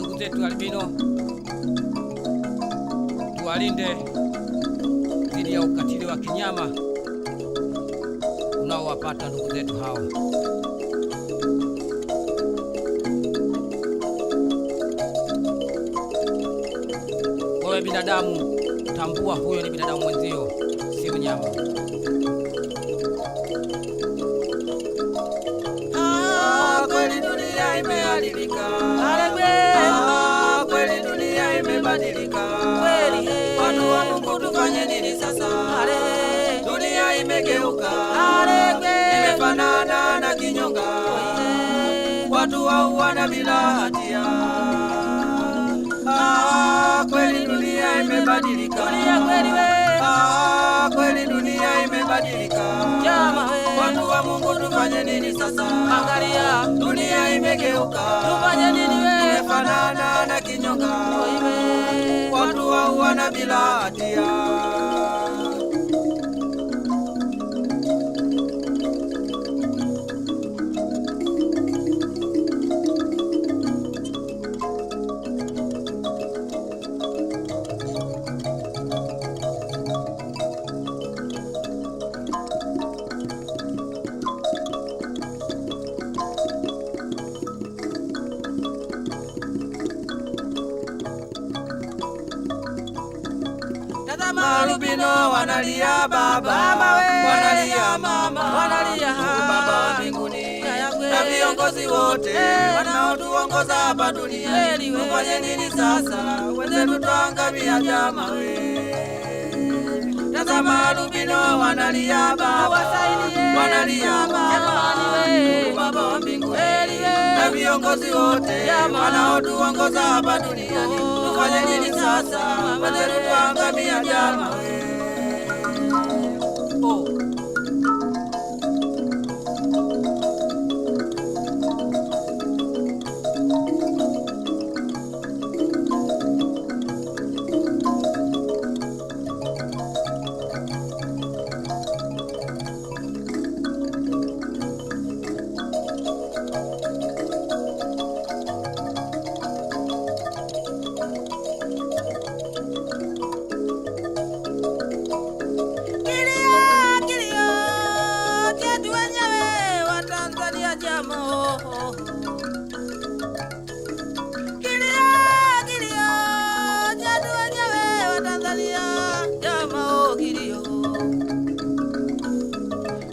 ndugu zetu albino, tuwalinde dhidi ya ukatili wa kinyama unaowapata ndugu zetu hao. Wewe binadamu, tambua huyo ni binadamu mwenzio, si mnyama. Kweli dunia imeharibika, kweli dunia imebadilika. Watu wa Mungu tufanye nini sasa? Dunia imegeuka, imefanana na kinyonga. Watu wauana bila hatia. Kweli dunia imebadilika, kweli dunia imebadilika. Watu wa Mungu tufanye nini sasa? Angalia, dunia imegeuka, tufanye nini wewe? Imefanana na kinyonga. Watu wauana bila hatia. Marubino wanalia baba, wanalia mama, wanalia baba mbinguni, na viongozi wote wanaotuongoza hapa duniani. Tufanye nini sasa? Wenzetu twaangamia jamaa we. Tazama marubino wanalia baba, wanalia mama, baba wa mbinguni, na viongozi wote wanaotuongoza hapa duniani. Tufanye nini sasa? Wenzetu twaangamia jamaa we.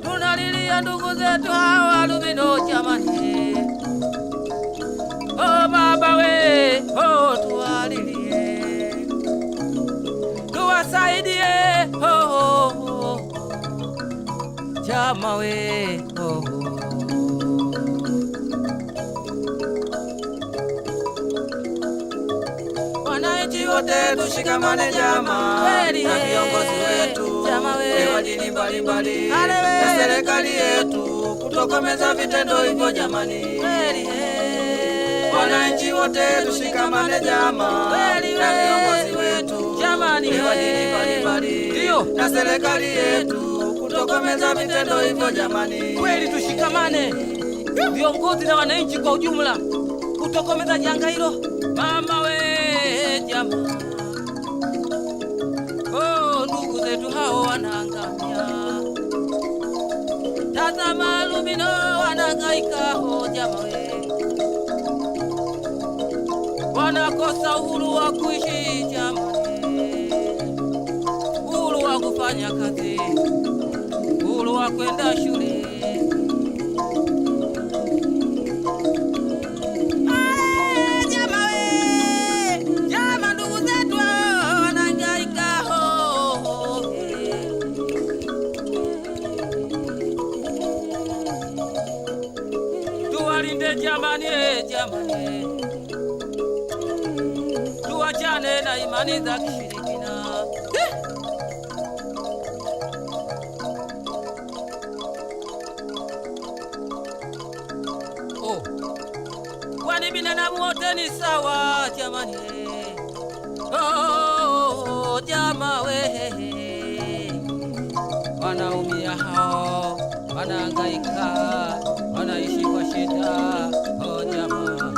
Tunalilia ndugu zetu hawa albino jamani. Oh baba we, oh tuwalilie, tuwasaidie, oh jama we, Wananchi wote tushikamane jama, na viongozi wetu wa dini mbalimbali na serikali yetu kutokomeza vitendo hivyo jamani. Wananchi wote tushikamane jama, na viongozi wetu wa dini mbalimbali na serikali yetu kutokomeza vitendo hivyo jamani. Kweli tushikamane, viongozi na wananchi kwa ujumla, kutokomeza janga hilo. Mama we jamaa, oh ndugu zetu hao wanaangamia. Tazama albino wanahangaika, oh jamaa we, wanakosa uhuru wa kuishi jamani, uhuru wa kufanya kazi, uhuru wa kwenda shule. Tuwalinde jamani, jamani, tuachane na imani za kishirikina. Kwani binadamu wote ni sawa jamani. Oh jamaa we, wanaumia hao, wanahangaika, wanaishi kwa shida. Oh jamaa,